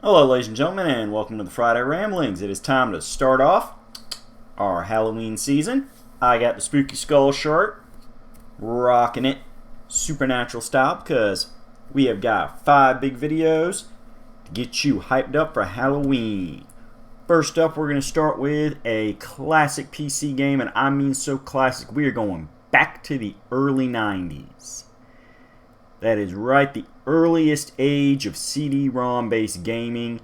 Hello ladies and gentlemen, and welcome to the Friday Ramblings. It is time to start off our Halloween season. I got the Spooky Skull shirt, rocking it supernatural style because we have got 5 big videos to get you hyped up for Halloween. First up, we're going to start with a classic PC game, and I mean so classic, we are going back to the early 90s. That is right, the earliest age of CD-ROM based gaming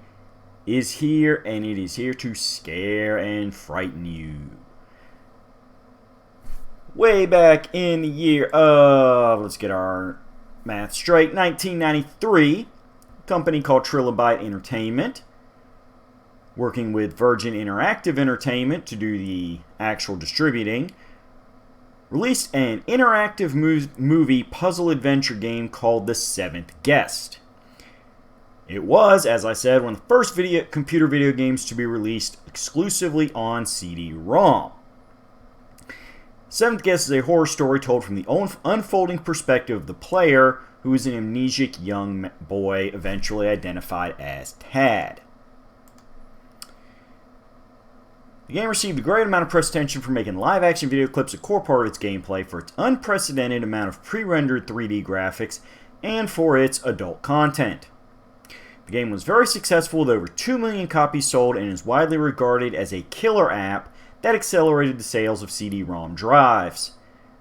is here, and it is here to scare and frighten you. Way back in the year of, let's get our math straight, 1993, a company called Trilobyte Entertainment, working with Virgin Interactive Entertainment to do the actual distributing, released an interactive movie puzzle adventure game called The Seventh Guest. It was, as I said, one of the first computer video games to be released exclusively on CD-ROM. Seventh Guest is a horror story told from the unfolding perspective of the player, who is an amnesic young boy eventually identified as Tad. The game received a great amount of press attention for making live-action video clips a core part of its gameplay, for its unprecedented amount of pre-rendered 3D graphics, and for its adult content. The game was very successful with over 2 million copies sold and is widely regarded as a killer app that accelerated the sales of CD-ROM drives.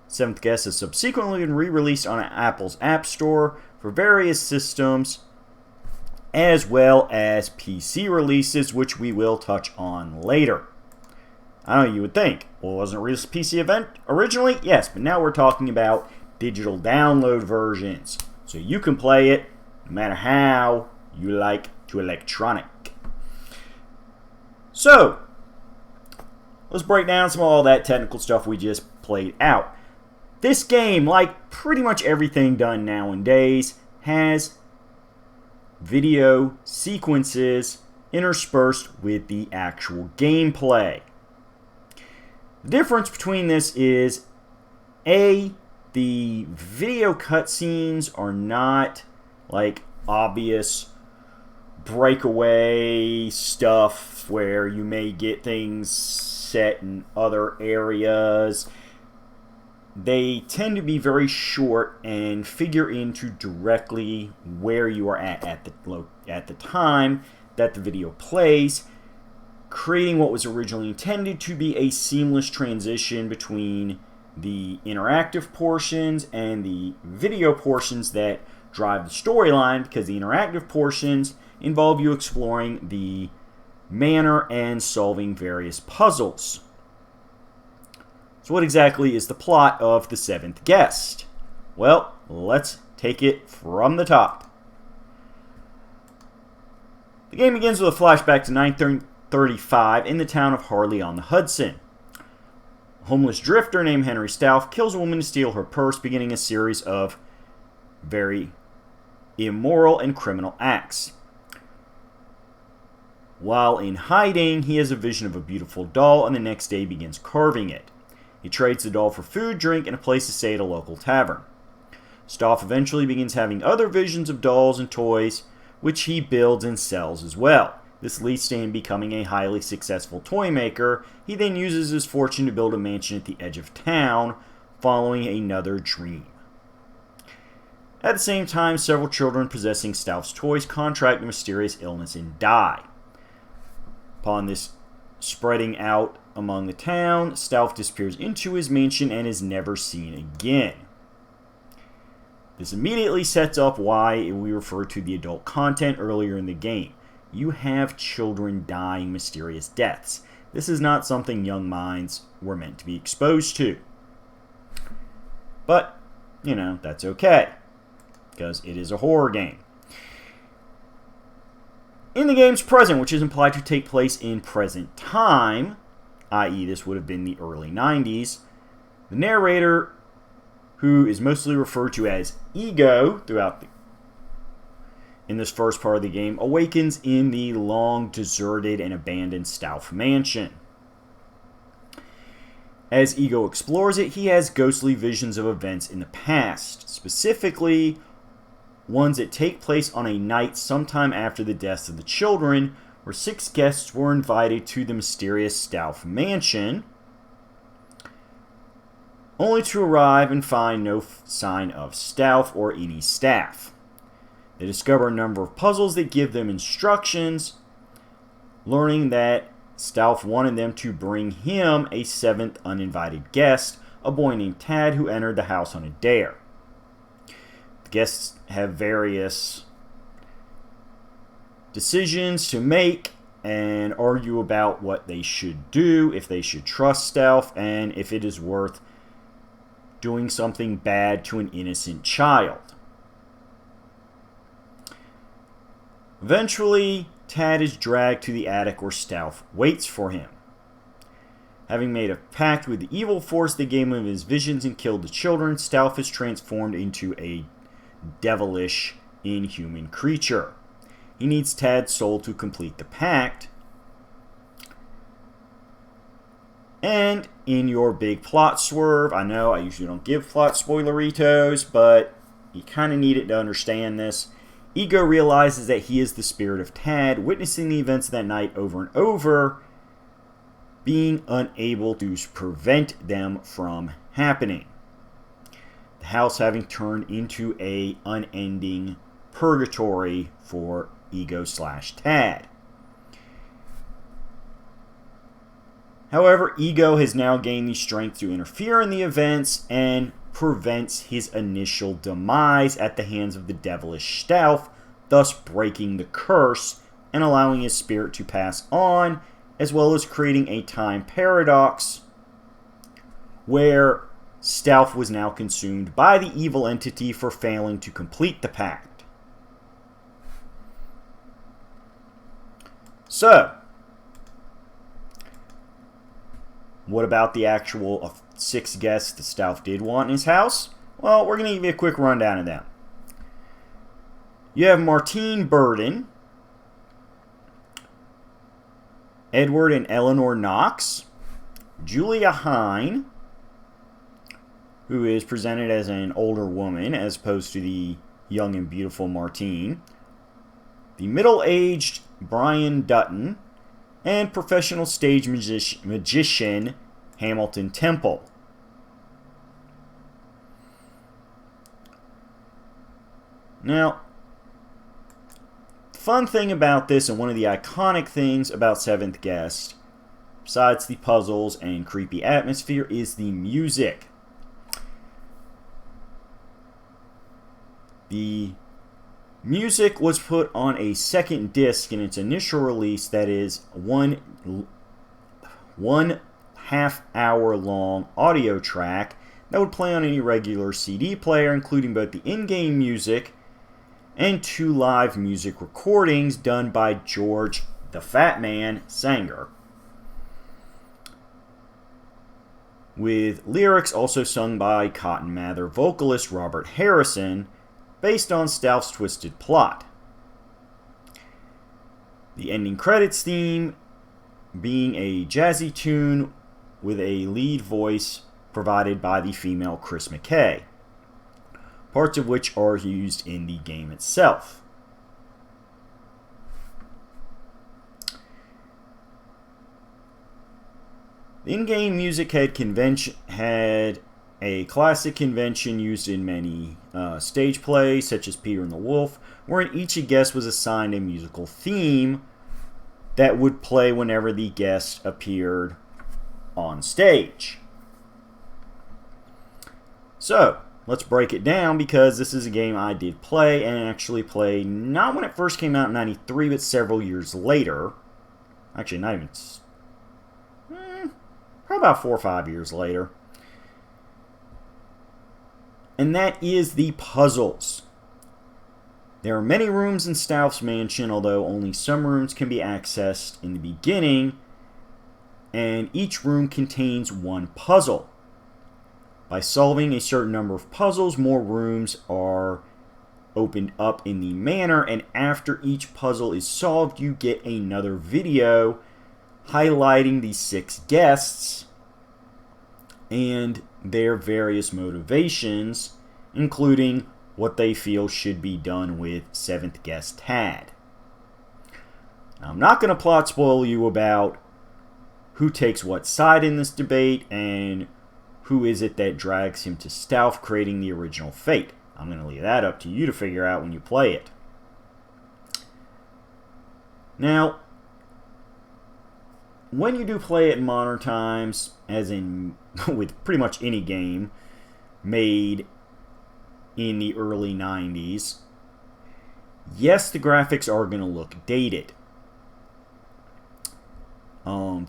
Seventh Guest has subsequently been re-released on Apple's App Store for various systems, as well as PC releases, which we will touch on later. I know you would think, well, wasn't it a PC event originally? Yes, but now we're talking about digital download versions. So you can play it no matter how you like to electronic. So, let's break down some of all that technical stuff we just played out. This game, like pretty much everything done nowadays, has video sequences interspersed with the actual gameplay. The difference between this is, A, the video cutscenes are not like obvious breakaway stuff where you may get things set in other areas. They tend to be very short and figure into directly where you are at the time that the video plays, creating what was originally intended to be a seamless transition between the interactive portions and the video portions that drive the storyline, because the interactive portions involve you exploring the manor and solving various puzzles. So what exactly is the plot of The Seventh Guest? Well, let's take it from the top. The game begins with a flashback to 1935 in the town of Harley-on-the-Hudson. A homeless drifter named Henry Stauf kills a woman to steal her purse, beginning a series of very immoral and criminal acts. While in hiding, he has a vision of a beautiful doll, and the next day begins carving it. He trades the doll for food, drink, and a place to stay at a local tavern. Stauf eventually begins having other visions of dolls and toys, which he builds and sells as well. This leads to him becoming a highly successful toy maker. He then uses his fortune to build a mansion at the edge of town, following another dream. At the same time, several children possessing Stauf's toys contract a mysterious illness and die. Upon this spreading out among the town, Stauf disappears into his mansion and is never seen again. This immediately sets up why we refer to the adult content earlier in the game. You have children dying mysterious deaths. This is not something young minds were meant to be exposed to. But, you know, that's okay, because it is a horror game. In the game's present, which is implied to take place in present time, i.e. this would have been the early 90s, the narrator, who is mostly referred to as Ego in this first part of the game, awakens in the long deserted and abandoned Stauf Mansion. As Ego explores it, he has ghostly visions of events in the past, specifically ones that take place on a night sometime after the deaths of the children, where 6 guests were invited to the mysterious Stauf Mansion, only to arrive and find no sign of Stauf or any staff. They discover a number of puzzles that give them instructions, learning that Stauf wanted them to bring him a 7th uninvited guest, a boy named Tad who entered the house on a dare. The guests have various decisions to make and argue about what they should do, if they should trust Stauf, and if it is worth doing something bad to an innocent child. Eventually, Tad is dragged to the attic where Stauf waits for him. Having made a pact with the evil force that gave him his visions and killed the children, Stauf is transformed into a devilish, inhuman creature. He needs Tad's soul to complete the pact. And in your big plot swerve, I know I usually don't give plot spoileritos, but you kind of need it to understand this. Ego realizes that he is the spirit of Tad, witnessing the events of that night over and over, being unable to prevent them from happening. The house having turned into a unending purgatory for Ego/Tad. However, Ego has now gained the strength to interfere in the events and prevents his initial demise at the hands of the devilish Stauf, thus breaking the curse and allowing his spirit to pass on, as well as creating a time paradox where Stauf was now consumed by the evil entity for failing to complete the pact. So, what about the actual 6 guests that Stauf did want in his house? Well, we're going to give you a quick rundown of them. You have Martine Burden, Edward and Eleanor Knox, Julia Hine, who is presented as an older woman as opposed to the young and beautiful Martine, the middle-aged Brian Dutton, and professional stage magician Hamilton Temple. Now, the fun thing about this, and one of the iconic things about Seventh Guest, besides the puzzles and creepy atmosphere, is the music. The music was put on a second disc in its initial release that is one half-hour long audio track that would play on any regular CD player, including both the in-game music and 2 live music recordings done by George the Fat Man Sanger, with lyrics also sung by Cotton Mather vocalist Robert Harrison, based on Stauf's twisted plot. The ending credits theme being a jazzy tune with a lead voice provided by the female Chris McKay, parts of which are used in the game itself. The in-game music had a classic convention used in many stage plays, such as Peter and the Wolf, wherein each guest was assigned a musical theme that would play whenever the guest appeared on stage. So, let's break it down, because this is a game I did play, and actually play not when it first came out in 93, but several years later. Actually, not even... probably about 4 or 5 years later. And that is the puzzles. There are many rooms in Stauf's mansion, although only some rooms can be accessed in the beginning, and each room contains 1 puzzle. By solving a certain number of puzzles, more rooms are opened up in the manor, and after each puzzle is solved, you get another video highlighting the 6 guests and their various motivations, including what they feel should be done with Seventh Guest Tad. Now, I'm not going to plot spoil you about who takes what side in this debate and who is it that drags him to Stauf, creating the original fate. I'm going to leave that up to you to figure out when you play it. Now, when you do play it in modern times, as in with pretty much any game made in the early 90s, yes, the graphics are going to look dated.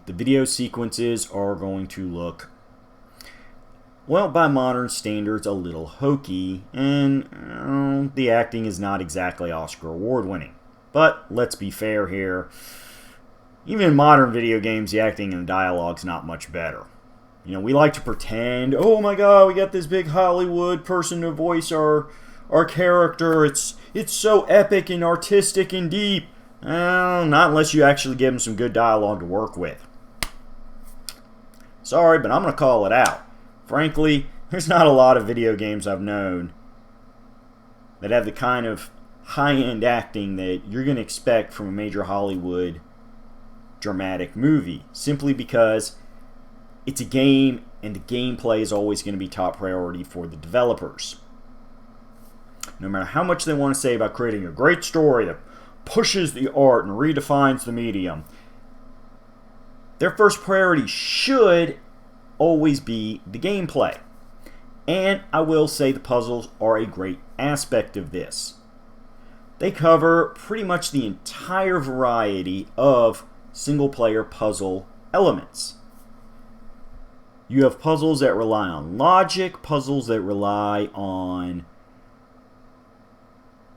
The video sequences are going to look, well, by modern standards, a little hokey, and the acting is not exactly Oscar award-winning. But let's be fair here. Even in modern video games, the acting and the dialogue's not much better. You know, we like to pretend, oh my god, we got this big Hollywood person to voice our character. It's so epic and artistic and deep. Well, not unless you actually give them some good dialogue to work with. Sorry, but I'm going to call it out. Frankly, there's not a lot of video games I've known that have the kind of high-end acting that you're going to expect from a major Hollywood dramatic movie, simply because it's a game and the gameplay is always going to be top priority for the developers. No matter how much they want to say about creating a great story that pushes the art and redefines the medium, their first priority should always be the gameplay. And I will say the puzzles are a great aspect of this. They cover pretty much the entire variety of single-player puzzle elements. You have puzzles that rely on logic, puzzles that rely on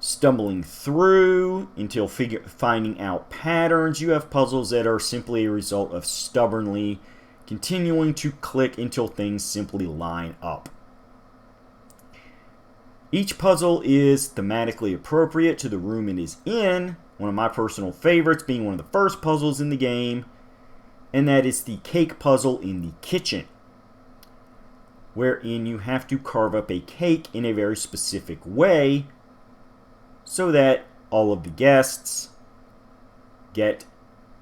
stumbling through until finding out patterns. You have puzzles that are simply a result of stubbornly continuing to click until things simply line up. Each puzzle is thematically appropriate to the room it is in, one of my personal favorites being one of the first puzzles in the game, and that is the cake puzzle in the kitchen, wherein you have to carve up a cake in a very specific way so that all of the guests get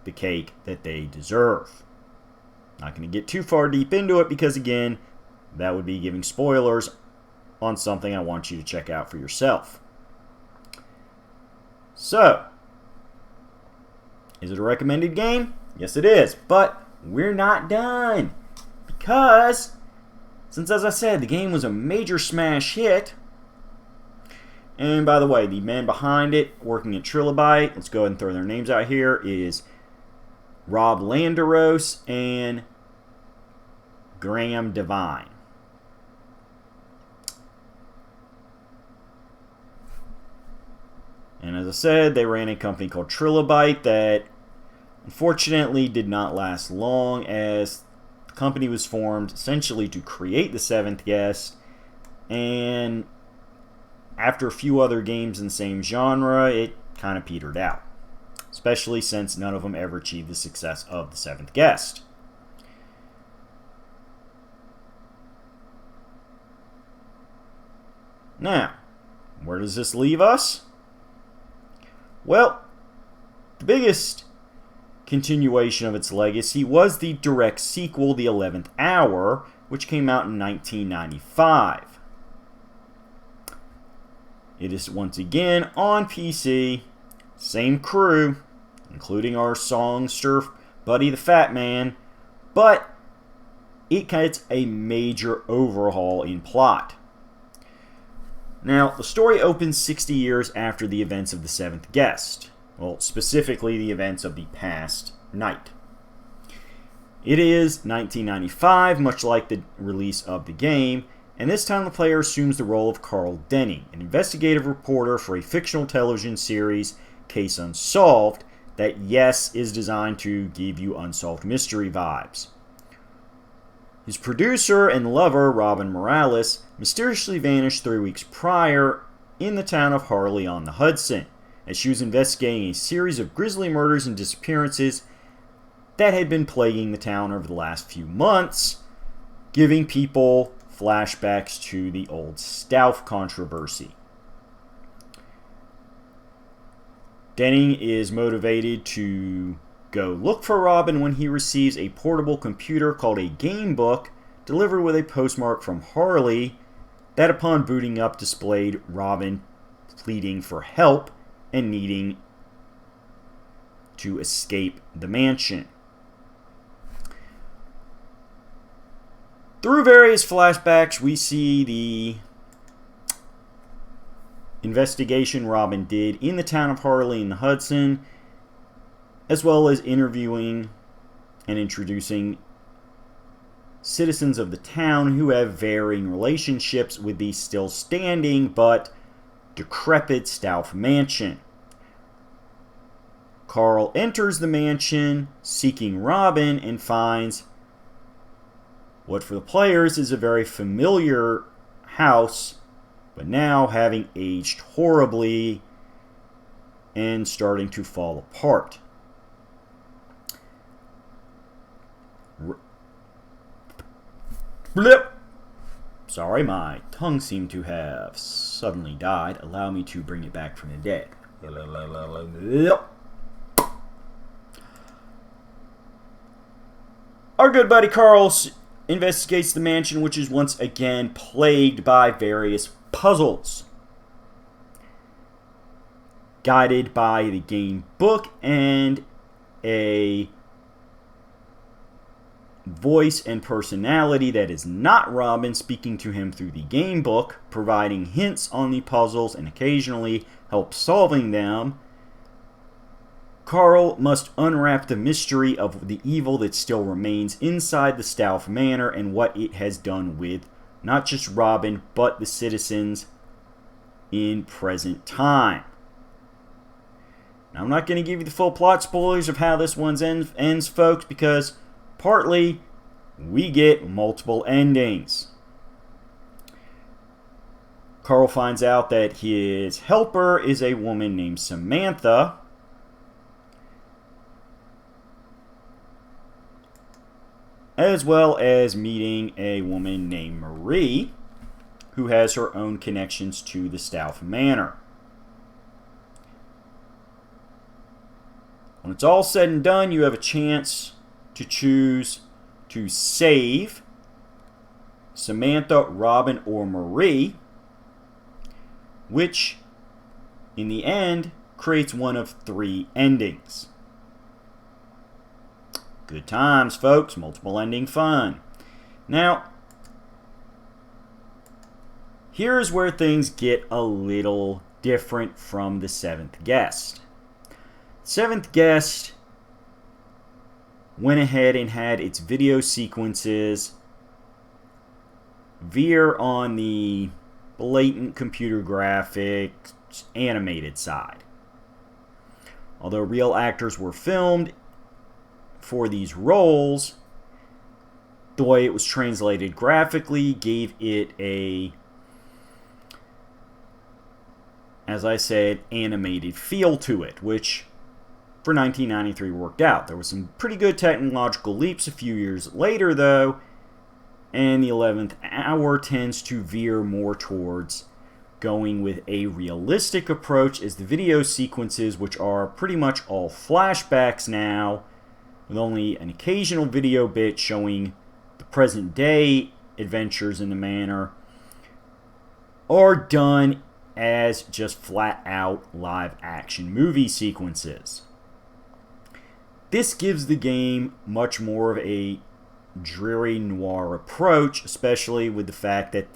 the cake that they deserve. Not going to get too far deep into it because, again, that would be giving spoilers on something I want you to check out for yourself. So, is it a recommended game? Yes, it is. But we're not done. Because, since, as I said, the game was a major smash hit. And by the way, the men behind it, working at Trilobite, let's go ahead and throw their names out here, is Rob Landeros and Graham Devine. And as I said, they ran a company called Trilobite that unfortunately did not last long, as the company was formed essentially to create the Seventh Guest, and after a few other games in the same genre, it kind of petered out, especially since none of them ever achieved the success of the Seventh Guest. Now, where does this leave us? Well, the biggest continuation of its legacy was the direct sequel, The 11th Hour, which came out in 1995. It is once again on PC, same crew, including our songster buddy the Fat Man, but it gets a major overhaul in plot. Now, the story opens 60 years after the events of the Seventh Guest. Well, specifically the events of the past night. It is 1995, much like the release of the game, and this time the player assumes the role of Carl Denning, an investigative reporter for a fictional television series, Case Unsolved, that, yes, is designed to give you unsolved mystery vibes. His producer and lover, Robin Morales, mysteriously vanished 3 weeks prior in the town of Harley-on-the-Hudson, as she was investigating a series of grisly murders and disappearances that had been plaguing the town over the last few months, giving people flashbacks to the old Stauf controversy. Denning is motivated to go look for Robin when he receives a portable computer called a game book delivered with a postmark from Harley that, upon booting up, displayed Robin pleading for help and needing to escape the mansion. Through various flashbacks, we see the investigation Robin did in the town of Harley in the Hudson, as well as interviewing and introducing citizens of the town who have varying relationships with the still standing but decrepit Stauf Mansion. Carl enters the mansion seeking Robin and finds what for the players is a very familiar house, but now having aged horribly and starting to fall apart. Blip! Sorry, my tongue seemed to have suddenly died. Allow me to bring it back from the dead. Our good buddy Carl investigates the mansion, which is once again plagued by various puzzles. Guided by the game book and a voice and personality that is not Robin speaking to him through the game book, providing hints on the puzzles and occasionally help solving them, Carl must unwrap the mystery of the evil that still remains inside the Stauf Manor and what it has done with not just Robin, but the citizens in present time. Now, I'm not going to give you the full plot spoilers of how this one ends, folks, because partly we get multiple endings. Carl finds out that his helper is a woman named Samantha, as well as meeting a woman named Marie, who has her own connections to the Stauf Manor. When it's all said and done, you have a chance to choose to save Samantha, Robin, or Marie, which, in the end, creates one of three endings. Good times, folks. Multiple ending fun. Now, here's where things get a little different from the seventh guest. Seventh guest went ahead and had its video sequences veer on the blatant computer graphics animated side. Although real actors were filmed for these roles, the way it was translated graphically gave it a, as I said, animated feel to it, which for 1993 worked out. There were some pretty good technological leaps a few years later, though, and the 11th hour tends to veer more towards going with a realistic approach, as the video sequences, which are pretty much all flashbacks now, with only an occasional video bit showing the present day adventures in the manor, are done as just flat out live action movie sequences. This gives the game much more of a dreary noir approach, especially with the fact that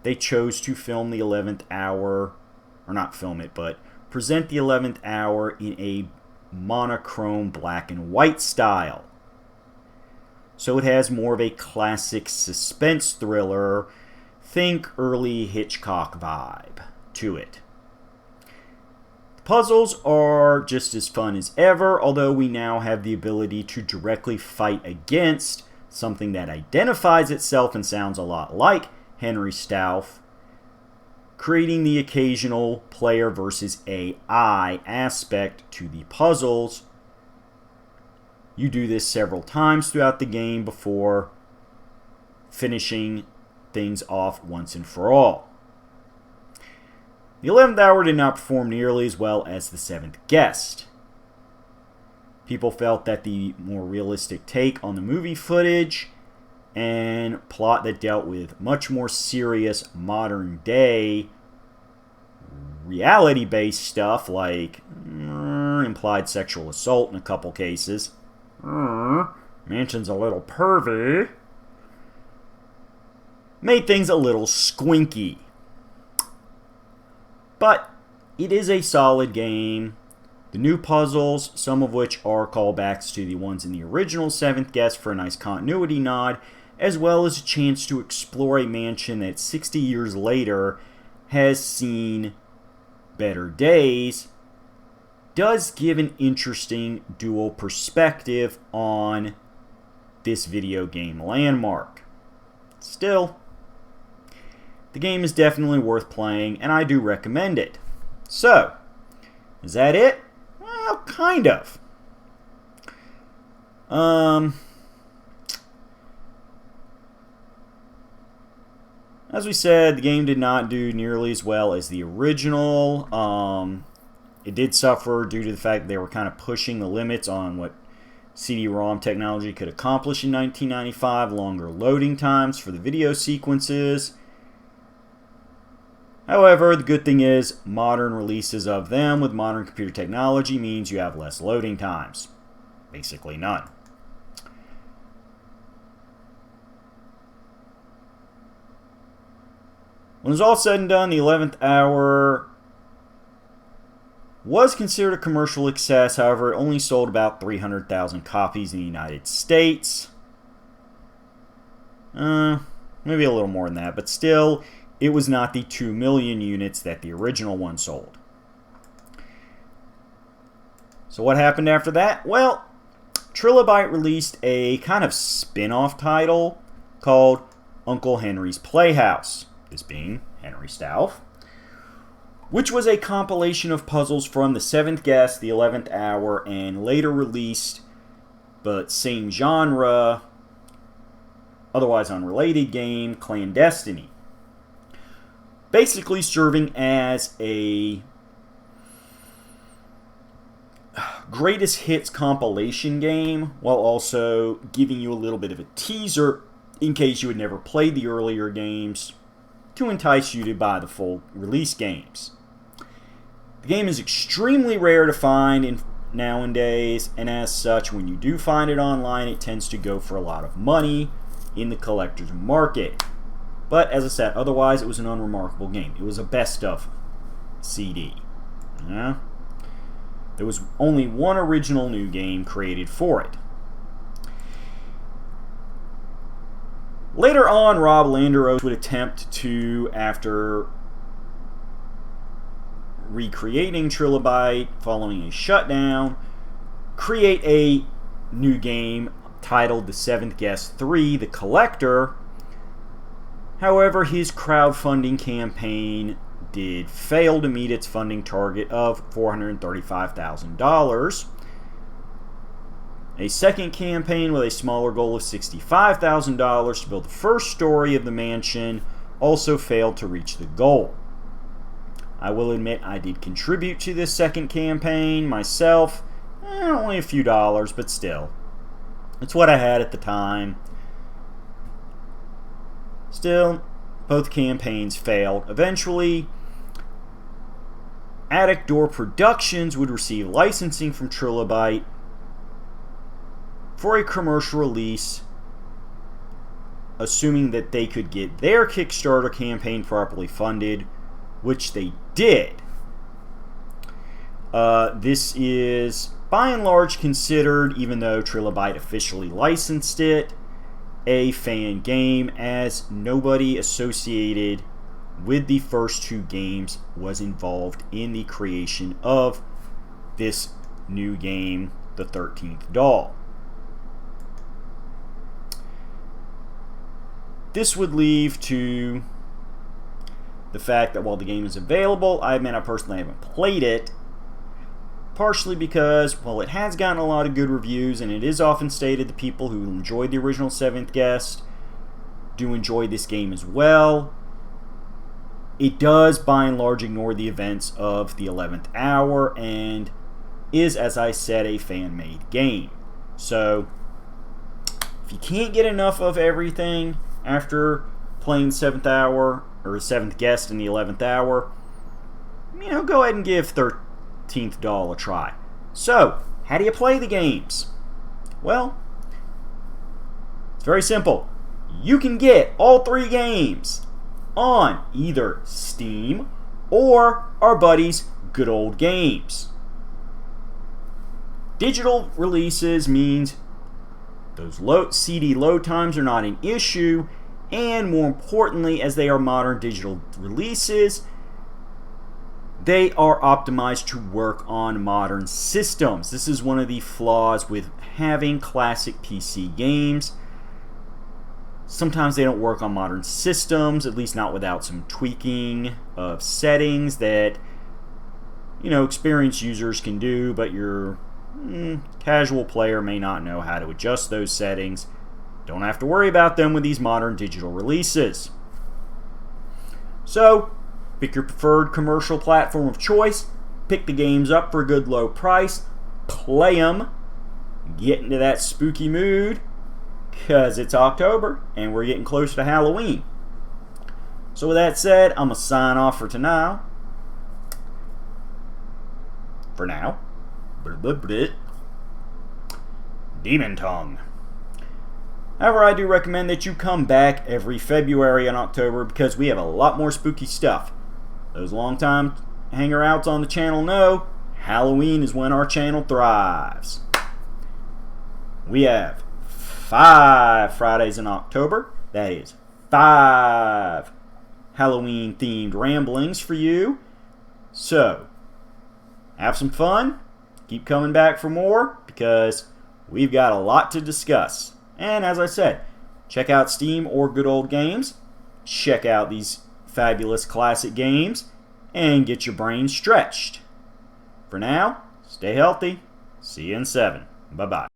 they chose to film the 11th hour, or not film it, but present the 11th hour in a monochrome black and white style. So it has more of a classic suspense thriller, think early Hitchcock vibe to it. The puzzles are just as fun as ever, although we now have the ability to directly fight against something that identifies itself and sounds a lot like Henry Stauf, creating the occasional player versus AI aspect to the puzzles. You do this several times throughout the game before finishing things off once and for all. The 11th Hour did not perform nearly as well as The Seventh Guest. People felt that the more realistic take on the movie footage and plot that dealt with much more serious modern-day reality-based stuff like implied sexual assault in a couple cases. Mansion's a little pervy. Made things a little squinky. But it is a solid game. The new puzzles, some of which are callbacks to the ones in the original Seventh Guest for a nice continuity nod, as well as a chance to explore a mansion that 60 years later has seen better days, does give an interesting dual perspective on this video game landmark. Still, the game is definitely worth playing, and I do recommend it. So, is that it? Well, kind of. As we said, the game did not do nearly as well as the original. It did suffer due to the fact that they were kind of pushing the limits on what CD-ROM technology could accomplish in 1995, longer loading times for the video sequences. However, the good thing is modern releases of them with modern computer technology means you have less loading times. Basically none. When it was all said and done, the 11th Hour was considered a commercial success. However, it only sold about 300,000 copies in the United States. Maybe a little more than that, but still, it was not the 2 million units that the original one sold. So what happened after that? Well, Trilobyte released a kind of spin-off title called Uncle Henry's Playhouse, this being Henry Stauf, which was a compilation of puzzles from the 7th Guest, the 11th Hour, and later released, but same genre, otherwise unrelated game, Clandestiny. Basically serving as a greatest hits compilation game, while also giving you a little bit of a teaser in case you had never played the earlier games, to entice you to buy the full release games. The game is extremely rare to find nowadays, and as such, when you do find it online, it tends to go for a lot of money in the collector's market. But as I said, otherwise it was an unremarkable game. It was a best of CD. Yeah? There was only one original new game created for it. Later on, Rob Landeros would attempt to, after recreating Trilobyte following a shutdown, create a new game titled The Seventh Guest 3, The Collector. However, his crowdfunding campaign did fail to meet its funding target of $435,000. A second campaign with a smaller goal of $65,000 to build the first story of the mansion also failed to reach the goal. I will admit I did contribute to this second campaign myself. Only a few dollars, but still. It's what I had at the time. Still, both campaigns failed. Eventually, Attic Door Productions would receive licensing from Trilobyte for a commercial release, assuming that they could get their Kickstarter campaign properly funded, which they did. This is, by and large, considered, even though Trilobyte officially licensed it, a fan game, as nobody associated with the first two games was involved in the creation of this new game, The 13th Doll. This would lead to the fact that while the game is available, I admit I personally haven't played it, partially because, well, it has gotten a lot of good reviews, and it is often stated that people who enjoyed the original 7th Guest do enjoy this game as well. it does by and large ignore the events of the 11th hour and is, as I said, a fan-made game. So if you can't get enough of everything after playing 7th hour or 7th guest in the 11th hour, go ahead and give 13th Doll a try. So, how do you play the games? Well, it's very simple. You can get all 3 games on either Steam or our buddies' Good Old Games. Digital releases means those CD load times are not an issue, and more importantly, as they are modern digital releases, they are optimized to work on modern systems. This is one of the flaws with having classic PC games. Sometimes they don't work on modern systems, at least not without some tweaking of settings that, experienced users can do, but your casual player may not know how to adjust those settings. Don't have to worry about them with these modern digital releases. So, pick your preferred commercial platform of choice, pick the games up for a good low price, play them, get into that spooky mood, because it's October and we're getting close to Halloween. So with that said, I'm going to sign off for tonight. For now. Demon Tongue. However, I do recommend that you come back every February and October because we have a lot more spooky stuff. Those long-time hanger-outs on the channel know Halloween is when our channel thrives. We have 5 Fridays in October. That is 5 Halloween-themed ramblings for you. So, have some fun. Keep coming back for more because we've got a lot to discuss. And as I said, check out Steam or Good Old Games. Check out these fabulous classic games and get your brain stretched. For now, stay healthy. See you in 7. Bye-bye.